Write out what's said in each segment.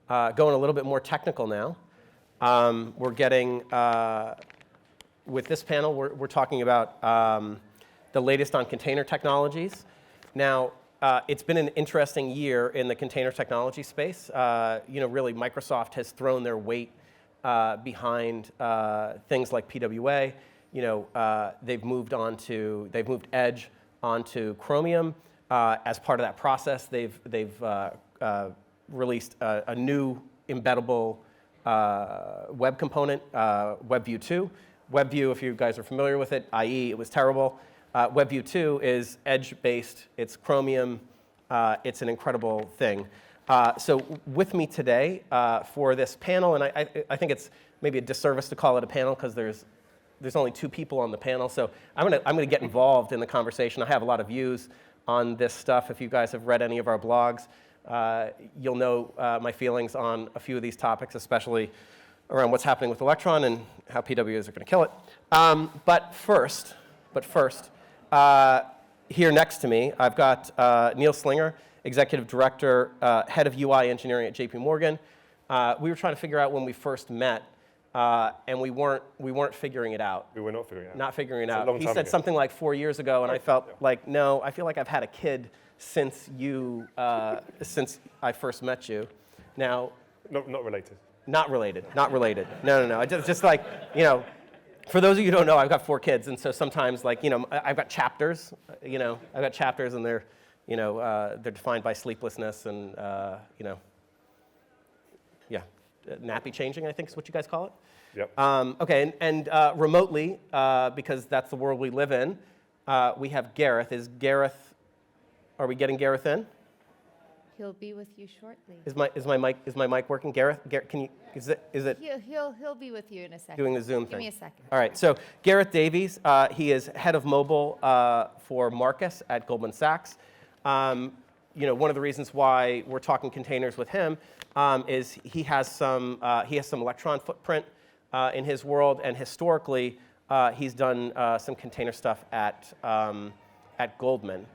going a little bit more technical now. We're getting, with this panel, we're talking about the latest on container technologies. Now, it's been an interesting year in the container technology space. Really, Microsoft has thrown their weight behind things like PWA. They've moved Edge onto Chromium. As part of that process, they've released a new embeddable web component, WebView2. WebView, if you guys are familiar with it, i.e. it was terrible. WebView2 is Edge-based. It's Chromium. It's an incredible thing. So with me today for this panel, and I think it's maybe a disservice to call it a panel because there's only 2 people on the panel. So I'm gonna get involved in the conversation. I have a lot of views on this stuff. If you guys have read any of our blogs, you'll know my feelings on a few of these topics, especially around what's happening with Electron and how PWAs are going to kill it. But first, here next to me, I've got Neil Slinger, Executive Director, Head of UI Engineering at JP Morgan. We were trying to figure out when we first met, and we weren't figuring it out. We were not figuring it out. Not figuring it It's a out. long He time said ago. something like 4 years ago, and I felt like, no, I feel like I've had a kid since since I first met you. Now, Not related. not related. No. I just like, for those of you who don't know, I've got 4 kids, and so sometimes, like, I've got chapters. I've got chapters, and they're defined by sleeplessness and, nappy changing, I think is what you guys call it. Yep. Okay, and remotely, because that's the world we live in, we have Gareth. Are we getting Gareth in? He'll be with you shortly. Is my mic working? Gareth, can you? Is it He'll be with you in a second. doing the Zoom thing? Give me a second. All right. So Gareth Davies, he is head of mobile for Marcus at Goldman Sachs. One of the reasons why we're talking containers with him is he has some Electron footprint in his world, and historically he's done some container stuff at Goldman.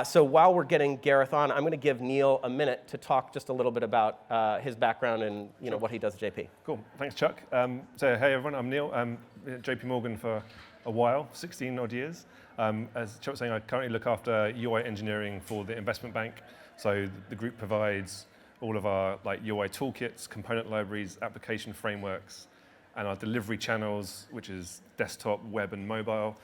So while we're getting Gareth on, I'm going to give Neil a minute to talk just a little bit about his background and what he does at JP. Cool. Thanks, Chuck. So hey everyone, I'm Neil. I'm at JP Morgan for a while, 16 odd years. As Chuck was saying, I currently look after UI engineering for the investment bank. So the group provides all of our UI toolkits, component libraries, application frameworks, and our delivery channels, which is desktop, web, and mobile.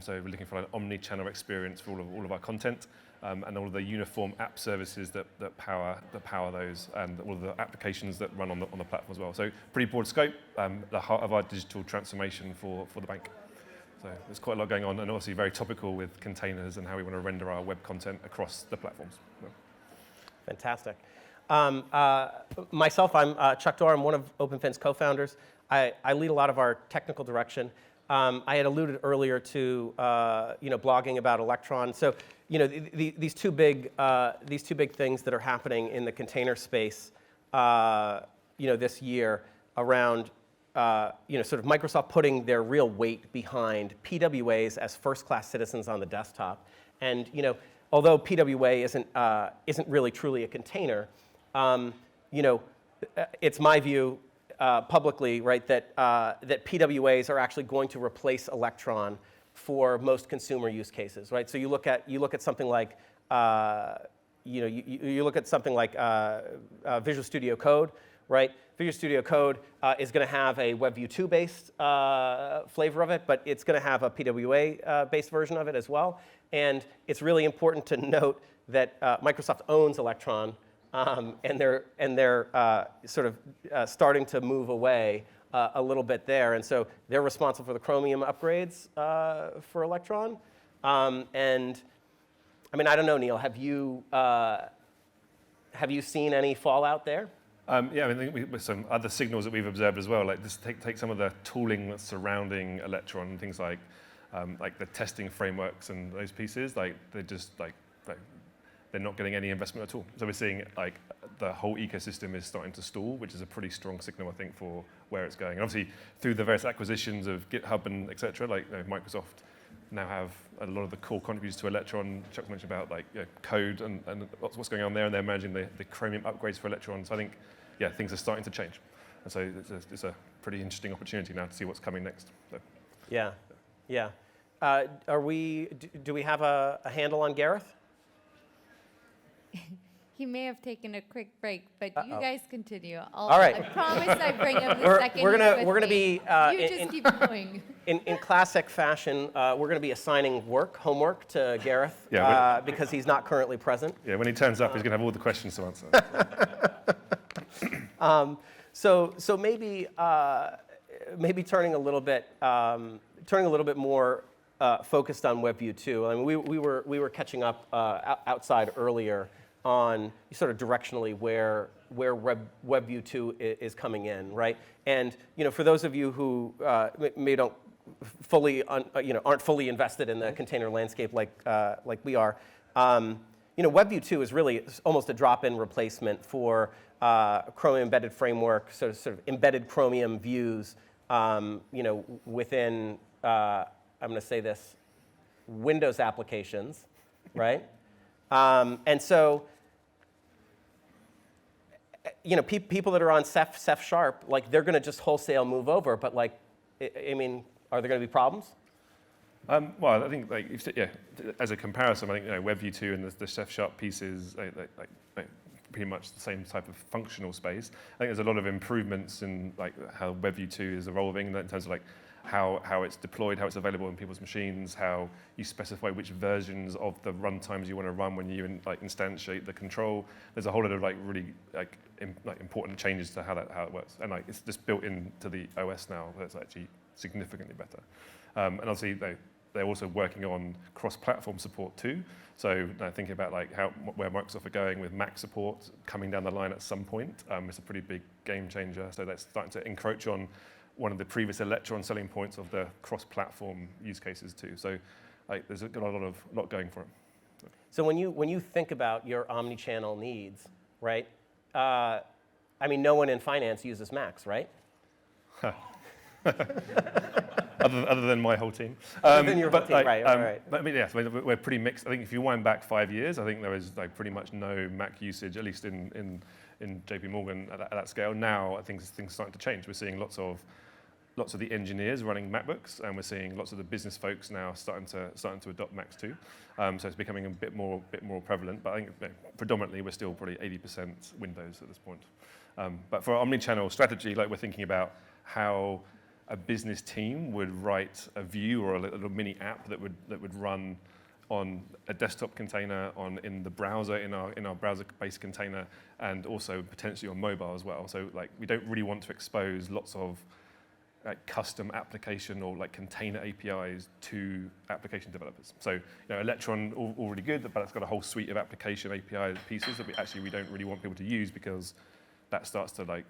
So we're looking for an omni-channel experience for all of our content, and all of the uniform app services that power those, and all of the applications that run on the platform as well. So pretty broad scope, the heart of our digital transformation for the bank. So there's quite a lot going on, and obviously very topical with containers and how we want to render our web content across the platforms. Fantastic. Myself, I'm Chuck Doerr. I'm one of OpenFin's co-founders. I lead a lot of our technical direction. I had alluded earlier to blogging about Electron. So these two big things that are happening in the container space this year around sort of Microsoft putting their real weight behind PWAs as first-class citizens on the desktop. And although PWA isn't really truly a container, it's my view publicly, right, that PWAs are actually going to replace Electron for most consumer use cases, right? So you look at something like you look at something like Visual Studio Code, right? Visual Studio Code is going to have a WebView2 based flavor of it, but it's going to have a PWA based version of it as well. And it's really important to note that Microsoft owns Electron, and they're sort of starting to move away a little bit there. And so they're responsible for the Chromium upgrades for Electron. And I mean, I don't know, Neil, have you seen any fallout there? Yeah, I mean, with some other signals that we've observed as well, like just take some of the tooling that's surrounding Electron, things like the testing frameworks and those pieces, they're not getting any investment at all. So we're seeing the whole ecosystem is starting to stall, which is a pretty strong signal, I think, for where it's going. And obviously, through the various acquisitions of GitHub and et cetera, Microsoft now have a lot of the core contributors to Electron. Chuck mentioned about code and what's going on there, and they're managing the Chromium upgrades for Electron. So I think, yeah, things are starting to change. And so it's a pretty interesting opportunity now to see what's coming next. So. Yeah, yeah. Do we have a handle on Gareth? He may have taken a quick break, but you guys continue. All right. I promise I bring him the second We're he's gonna with me. be You just keep going. in classic fashion. We're gonna be assigning homework to Gareth because he's not currently present. Yeah, when he turns up, he's going to have all the questions to answer. So maybe turning a little bit more focused on WebView2. I mean, we were catching up outside earlier on sort of directionally where WebView2 is coming in, right? And for those of you who aren't fully invested in the container landscape like we are, WebView2 is really almost a drop-in replacement for Chromium embedded framework, sort of embedded Chromium views, within I'm going to say this, Windows applications, right? And so, people that are on Ceph Sharp, like they're going to just wholesale move over. But like, I mean, are there going to be problems? Well, I think as a comparison, I think WebView2 and the Ceph Sharp pieces, pretty much the same type of functional space. I think there's a lot of improvements in like how WebView2 is evolving in terms of like how it's deployed, how it's available in people's machines, how you specify which versions of the runtimes you want to run when you instantiate the control. There's a whole lot of really important changes to how it works, and it's just built into the OS now. That's actually significantly better. And obviously they're also working on cross-platform support too. So thinking about where Microsoft are going with Mac support coming down the line at some point, it's a pretty big game changer. So that's starting to encroach on one of the previous Electron selling points of the cross-platform use cases too. So there's a lot going for it. So when you think about your omni-channel needs, right? I mean, no one in finance uses Macs, right? Other than my whole team. Other than your whole team, right. I mean, yes, we're pretty mixed. I think if you wind back 5 years, I think there was pretty much no Mac usage, at least in JP Morgan at that scale. Now, I think things are starting to change. We're seeing lots of the engineers running MacBooks, and we're seeing lots of the business folks now starting to adopt Macs too. So it's becoming a bit more prevalent. But I think predominantly we're still probably 80% Windows at this point. But for our omni-channel strategy, we're thinking about how a business team would write a view or a little mini app that would run on a desktop container, in the browser, in our browser-based container, and also potentially on mobile as well. So we don't really want to expose lots of custom application or container APIs to application developers. So Electron already good, but it's got a whole suite of application API pieces that we don't really want people to use because that starts to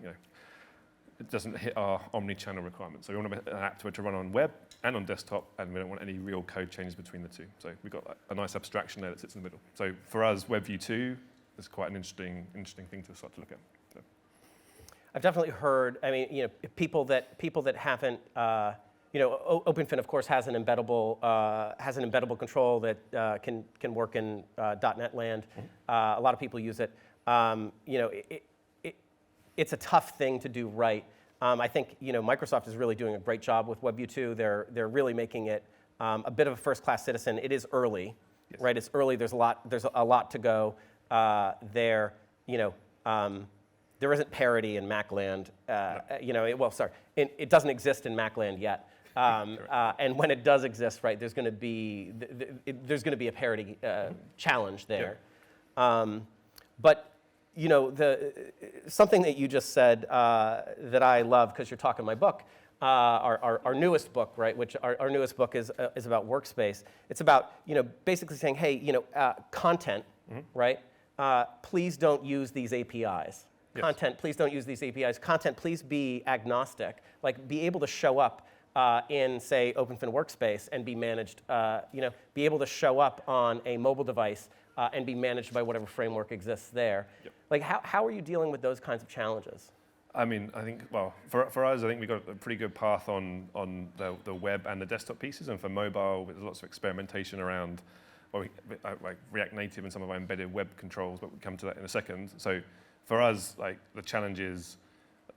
it doesn't hit our omni-channel requirements. So we want an app to run on web and on desktop, and we don't want any real code changes between the two. So we've got a nice abstraction there that sits in the middle. So for us, WebView2 is quite an interesting thing to start to look at. So. I've definitely heard. I mean, people that haven't. OpenFin, of course, has an embeddable control that can work in .NET land. A lot of people use it. It's a tough thing to do right. I think Microsoft is really doing a great job with WebView2. They're really making it a bit of a first-class citizen. It is early, yes. Right? It's early. There's a lot to go there. There isn't parity in Macland. No. It doesn't exist in Macland yet. And when it does exist, right, there's going to be a parity challenge there. Yeah. But something that you just said that I love, because you're talking my book, our newest book, right? Which our newest book is about workspace. It's about basically saying, hey, content, mm-hmm. right? Please don't use these APIs. Yes. Content, please don't use these APIs. Content, please be agnostic. Be able to show up in, say, OpenFin Workspace and be managed. Be able to show up on a mobile device and be managed by whatever framework exists there. Yep. How are you dealing with those kinds of challenges? I mean, I think, for us, I think we've got a pretty good path on the web and the desktop pieces, and for mobile, there's lots of experimentation around React Native and some of our embedded web controls, but we'll come to that in a second. So for us, like the challenge is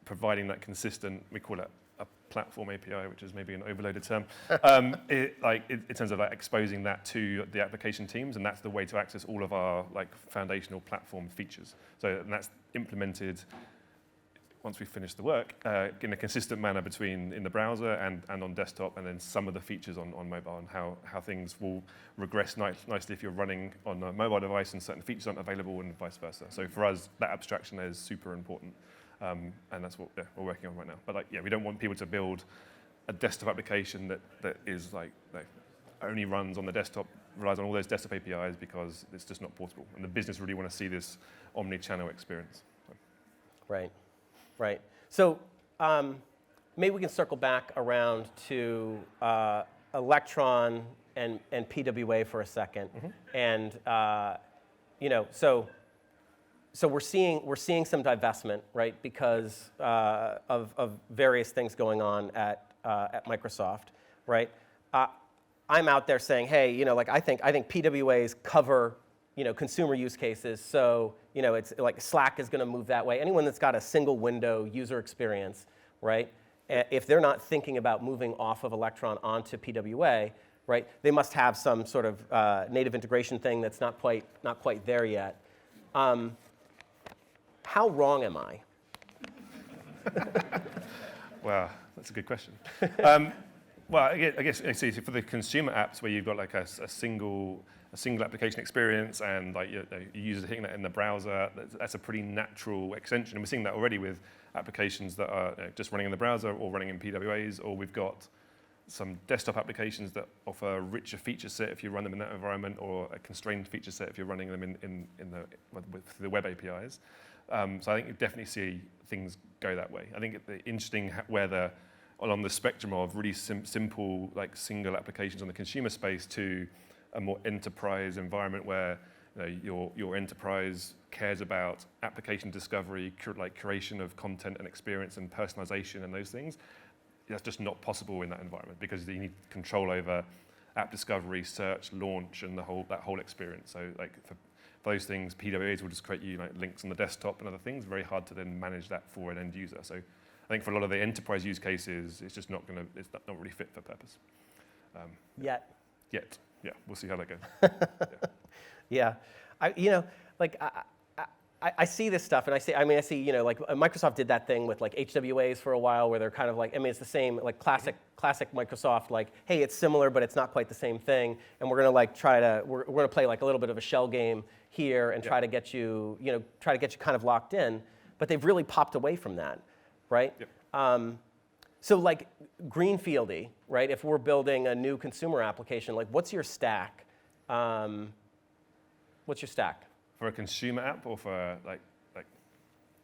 providing that consistent, we call it a platform API, which is maybe an overloaded term, in terms of like exposing that to the application teams, and that's the way to access all of our like foundational platform features. So and that's implemented once we finish the work in a consistent manner between in the browser and on desktop, and then some of the features on mobile, and how things will regress nicely if you're running on a mobile device and certain features aren't available and vice versa. So for us, that abstraction is super important. And that's what we're working on right now. But like, we don't want people to build a desktop application that is like only runs on the desktop, relies on all those desktop APIs, because it's just not portable. And the business really want to see this omni-channel experience. So. Right. So maybe we can circle back around to Electron and PWA for a second. Mm-hmm. And So we're seeing some divestment, right, because of various things going on at Microsoft, right? I'm out there saying, hey, I think PWAs cover, consumer use cases. So, it's like Slack is going to move that way. Anyone that's got a single window user experience, right? If they're not thinking about moving off of Electron onto PWA, right, they must have some sort of native integration thing that's not quite there yet. How wrong am I? Wow, that's a good question. Well, I guess for the consumer apps where you've got like a single application experience and like your users hitting that in the browser, that's a pretty natural extension. And we're seeing that already with applications that are just running in the browser or running in PWAs, or we've got some desktop applications that offer a richer feature set if you run them in that environment, or a constrained feature set if you're running them with the web APIs. So I think you definitely see things go that way. I think it's interesting where along the spectrum of really simple, like single applications on the consumer space to a more enterprise environment where your enterprise cares about application discovery, curation of content and experience and personalization and those things. That's just not possible in that environment, because you need control over app discovery, search, launch, and that whole experience. So like for those things, PWAs will just create you like links on the desktop and other things. Very hard to then manage that for an end user. So I think for a lot of the enterprise use cases, it's just not really fit for purpose. Yet. Yeah, we'll see how that goes. Yeah, I see this stuff, and I see, like Microsoft did that thing with like HWAs for a while, where they're kind of like, it's the same, like classic Microsoft, like, hey, it's similar, but it's not quite the same thing, and we're gonna like we're gonna play like a little bit of a shell game here and try to get you, kind of locked in, but they've really popped away from that, right? Yep. So like greenfieldy, right? If we're building a new consumer application, like what's your stack? What's your stack? For a consumer app, or for like?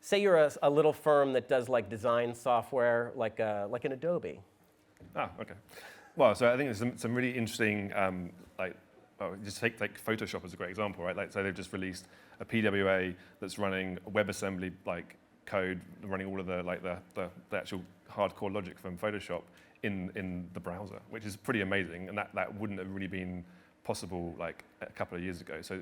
Say you're a little firm that does like design software, like an Adobe. Ah, okay. Well, so I think there's some really interesting, just take Photoshop as a great example, right? Like, so they've just released a PWA that's running WebAssembly like code, running all of the actual hardcore logic from Photoshop in the browser, which is pretty amazing, and that wouldn't have really been possible like a couple of years ago. So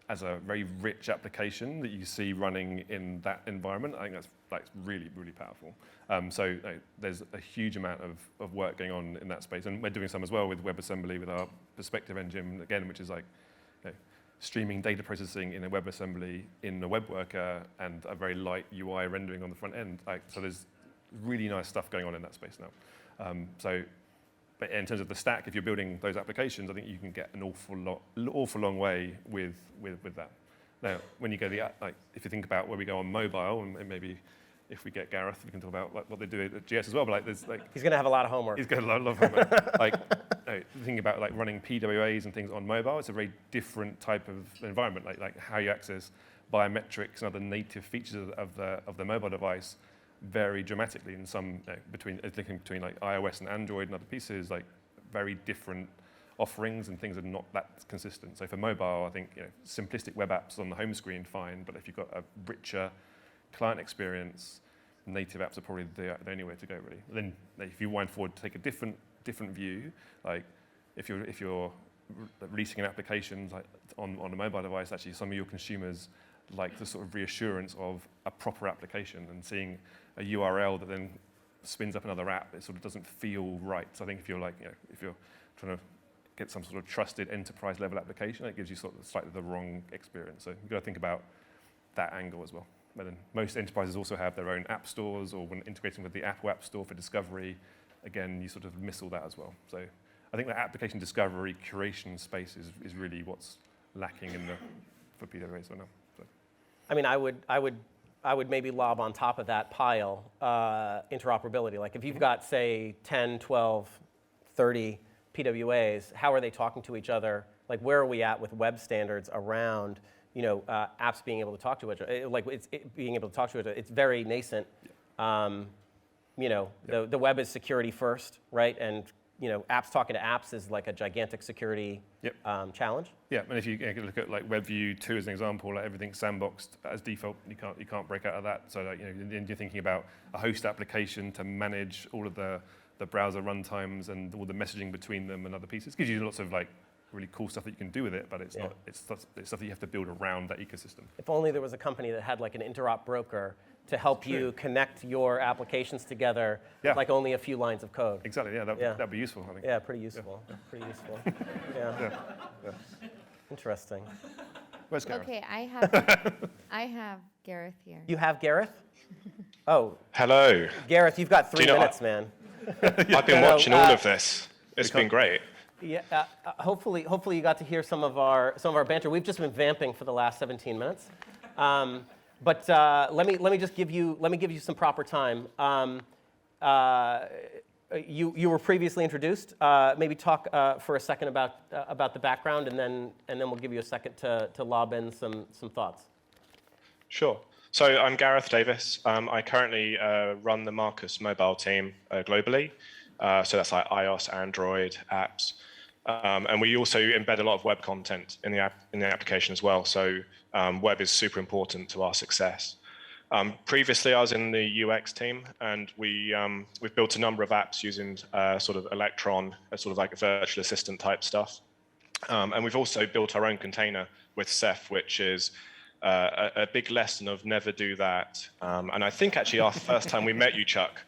as a very rich application that you see running in that environment, I think that's really, really powerful. So there's a huge amount of work going on in that space, and we're doing some as well with WebAssembly with our Perspective engine, again, which is like streaming data processing in a WebAssembly in a web worker and a very light UI rendering on the front end. So there's really nice stuff going on in that space now. But in terms of the stack, if you're building those applications, I think you can get an awful long way with that. Now, when you go if you think about where we go on mobile, and maybe if we get Gareth, we can talk about what they do at GS as well. But there's he's going to have a lot of homework. He's got a lot of homework. Thinking about running PWAs and things on mobile, it's a very different type of environment. Like how you access biometrics and other native features of the mobile device vary dramatically in some between like iOS and Android and other pieces, like very different offerings, and things are not that consistent. So for mobile, I think simplistic web apps on the home screen, fine, but if you've got a richer client experience, native apps are probably the only way to go, really. Then if you wind forward, take a different view, like if you're releasing an application like on a mobile device, actually some of your consumers like the sort of reassurance of a proper application, and seeing a URL that then spins up another app, it sort of doesn't feel right. So I think if you're like, if you're trying to get some sort of trusted enterprise level application, it gives you sort of slightly the wrong experience. So you've got to think about that angle as well. But then most enterprises also have their own app stores, or when integrating with the Apple App Store for discovery, again, you sort of miss all that as well. So I think the application discovery curation space is really what's lacking for PWA so now. So. I mean, I would maybe lob on top of that pile interoperability. Like if you've got, say, 10, 12, 30 PWAs, how are they talking to each other? Like where are we at with web standards around apps being able to talk to each other? Being able to talk to each other. It's very nascent. The web is security first, right? And apps talking to apps is like a gigantic security challenge. Yeah, and if you look at like WebView2 as an example, like everything's sandboxed as default. You can't break out of that. So then you're thinking about a host application to manage all of the browser runtimes and all the messaging between them and other pieces. It gives you lots of like really cool stuff that you can do with it, but it's not. It's stuff that you have to build around that ecosystem. If only there was a company that had like an interop broker to help you connect your applications together with like only a few lines of code. Exactly. Yeah, that'd be useful, I think. Yeah, pretty useful. Yeah. Pretty useful. Yeah. Interesting. Where's Gareth? Okay, I have Gareth here. You have Gareth? Oh. Hello. Gareth, you've got 3 minutes, man. I've been watching all of this. It's been great. Yeah. Hopefully you got to hear some of our banter. We've just been vamping for the last 17 minutes. But let me just give you some proper time. You were previously introduced. Maybe talk for a second about the background, and then we'll give you a second to lob in some thoughts. Sure. So I'm Gareth Davies. I currently run the Marcus mobile team globally. So that's like iOS, Android apps. And we also embed a lot of web content in the application as well. So web is super important to our success. Previously, I was in the UX team, and we've built a number of apps using sort of Electron, sort of like a virtual assistant type stuff. And we've also built our own container with Ceph, which is a big lesson of never do that. And I think actually our first time we met you, Chuck,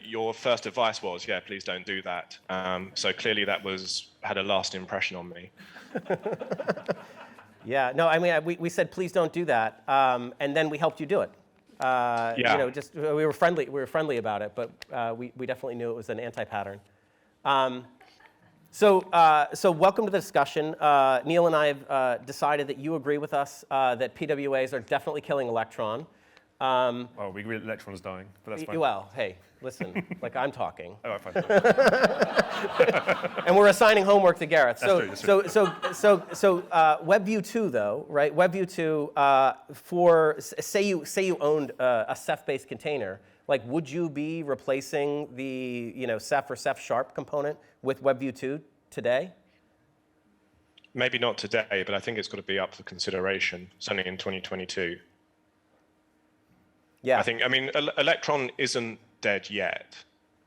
your first advice was, please don't do that. So clearly that had a lasting impression on me. Yeah, no, I mean, we said, please don't do that. And then we helped you do it. We were friendly about it, but we definitely knew it was an anti-pattern. So welcome to the discussion. Neil and I have decided that you agree with us that PWAs are definitely killing Electron. Well, we agree that Electron is dying, but that's fine. Well, hey, listen, like I'm talking. Oh, fine. And we're assigning homework to Gareth. That's true. So WebView2 though, right? WebView2 say you owned a Ceph-based container, like would you be replacing the Ceph or Ceph Sharp component with WebView2 today? Maybe not today, but I think it's got to be up for consideration, certainly in 2022. Yeah. I mean, Electron isn't dead yet,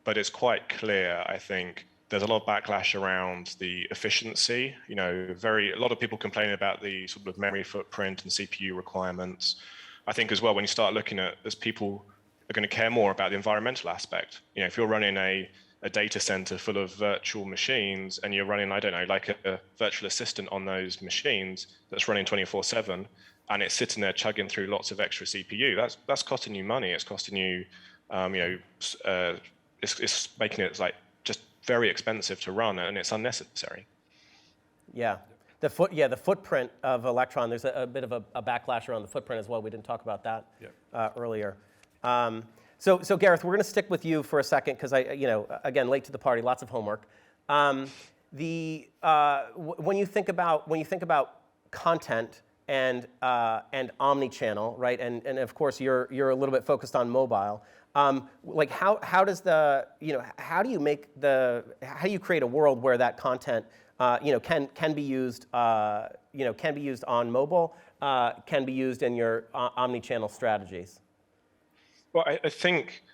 but it's quite clear, I think, there's a lot of backlash around the efficiency. A lot of people complain about the sort of memory footprint and CPU requirements. I think as well, when you start looking at this, people are going to care more about the environmental aspect. If you're running a data center full of virtual machines and you're running, I don't know, like a virtual assistant on those machines that's running 24/7, and it's sitting there chugging through lots of extra CPU, that's costing you money. It's costing you, it's making it like just very expensive to run, and it's unnecessary. Yeah. The footprint of Electron, there's a bit of a backlash around the footprint as well. We didn't talk about that earlier. So Gareth, we're going to stick with you for a second because again, late to the party, lots of homework. When you think about content and omni-channel, right? And of course you're a little bit focused on mobile. Like how do you create a world where that content can be used on mobile, can be used in your omni-channel strategies? Well, I think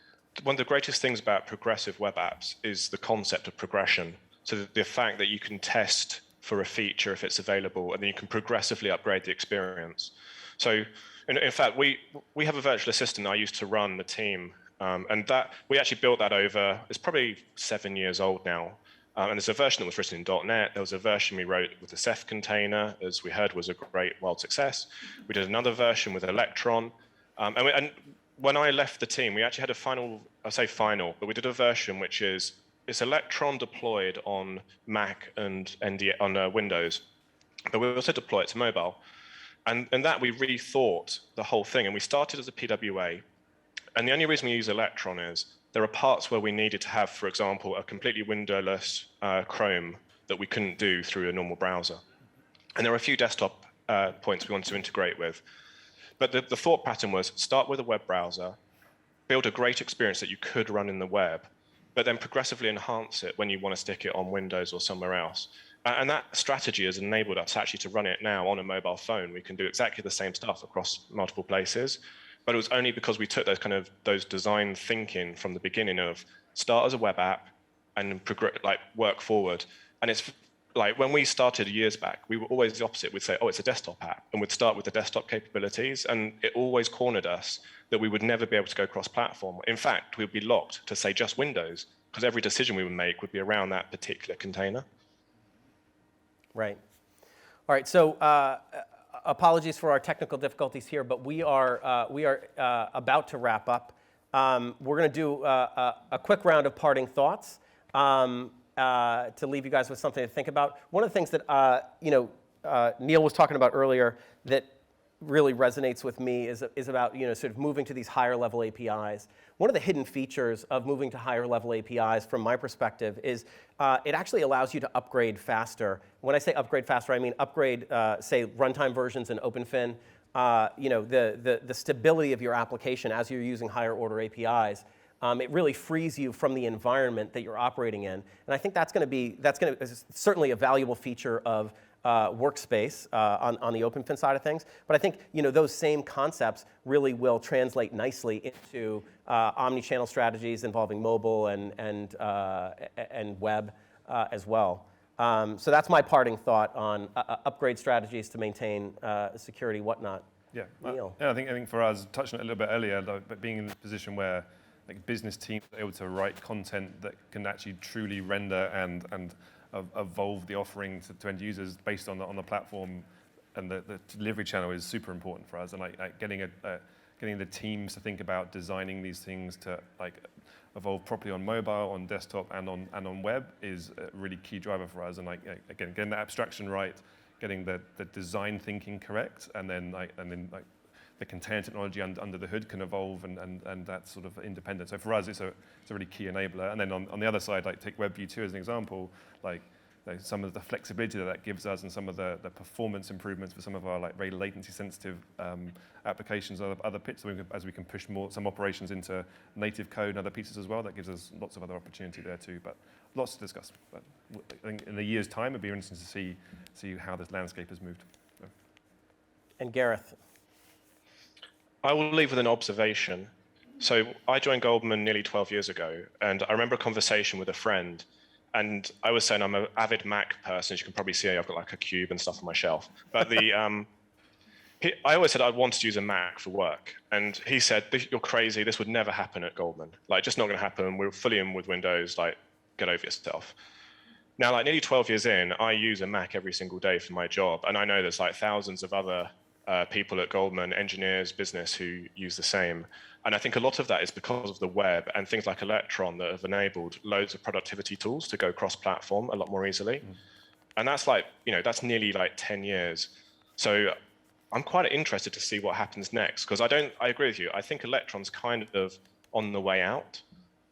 one of the greatest things about progressive web apps is the concept of progression. So the fact that you can test for a feature if it's available, and then you can progressively upgrade the experience. So in fact, we have a virtual assistant I used to run the team, and that we actually built that over, it's probably 7 years old now. And there's a version that was written in .NET. There was a version we wrote with the Ceph container, as we heard was a great wild success. We did another version with Electron. And when I left the team, we actually had a final, I say final, but we did a version which is, it's Electron deployed on Mac and on Windows, but we also deploy it to mobile. And that we rethought the whole thing, and we started as a PWA. And the only reason we use Electron is there are parts where we needed to have, for example, a completely windowless Chrome that we couldn't do through a normal browser. And there are a few desktop points we wanted to integrate with. But the thought pattern was start with a web browser, build a great experience that you could run in the web, but then progressively enhance it when you want to stick it on Windows or somewhere else. And that strategy has enabled us actually to run it now on a mobile phone. We can do exactly the same stuff across multiple places. But it was only because we took those design thinking from the beginning of start as a web app and work forward. And it's like when we started years back, we were always the opposite. We'd say, oh, it's a desktop app, and we'd start with the desktop capabilities. And it always cornered us that we would never be able to go cross-platform. In fact, we'd be locked to say just Windows, because every decision we would make would be around that particular container. Right. All right. So apologies for our technical difficulties here, but we are about to wrap up. We're going to do a quick round of parting thoughts to leave you guys with something to think about. One of the things that Neil was talking about earlier that really resonates with me is about sort of moving to these higher level APIs. One of the hidden features of moving to higher level APIs, from my perspective, is it actually allows you to upgrade faster. When I say upgrade faster, I mean upgrade, say, runtime versions in OpenFin. The stability of your application as you're using higher order APIs. It really frees you from the environment that you're operating in, and I think that's going to be certainly a valuable feature of workspace on the OpenFin side of things. But I think those same concepts really will translate nicely into omni-channel strategies involving mobile and web as well. So that's my parting thought on upgrade strategies to maintain security, whatnot. Yeah, Neil. I think for us, touching on it a little bit earlier, but being in a position where business teams are able to write content that can actually truly render and evolve the offering to end users based on the platform and the delivery channel is super important for us. And getting the teams to think about designing these things to evolve properly on mobile, on desktop, and on web is a really key driver for us. And again, getting the abstraction right, getting the design thinking correct, and then the container technology under the hood can evolve and that's sort of independent. So for us, it's a really key enabler. And then on the other side, take WebView2 as an example, some of the flexibility that gives us and some of the performance improvements for some of our very latency sensitive applications or other bits, as we can push some operations into native code and other pieces as well, that gives us lots of other opportunity there too. But lots to discuss. But I think in a year's time, it'd be interesting to see how this landscape has moved. So. And Gareth. I will leave with an observation. So I joined Goldman nearly 12 years ago, and I remember a conversation with a friend, and I was saying I'm an avid Mac person. As you can probably see, I've got a cube and stuff on my shelf. But I always said I wanted to use a Mac for work, and he said, "You're crazy. This would never happen at Goldman. Just not going to happen. We're fully in with Windows. Get over yourself." Now, nearly 12 years in, I use a Mac every single day for my job, and I know there's thousands of other people at Goldman, engineers, business, who use the same. And I think a lot of that is because of the web and things like Electron that have enabled loads of productivity tools to go cross-platform a lot more easily. And that's that's nearly 10 years. So I'm quite interested to see what happens next, because I agree with you. I think Electron's kind of on the way out,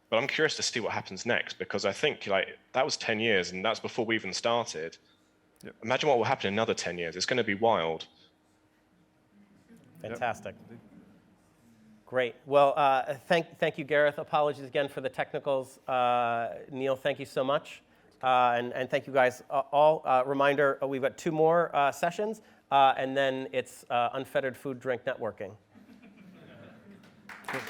but I'm curious to see what happens next, because I think that was 10 years and that's before we even started. Yep. Imagine what will happen in another 10 years. It's going to be wild. Fantastic. Yep. Great. Well, thank you, Gareth. Apologies again for the technicals. Neil, thank you so much. And thank you guys all. Reminder, we've got 2 more sessions, and then it's unfettered food, drink, networking. Cool.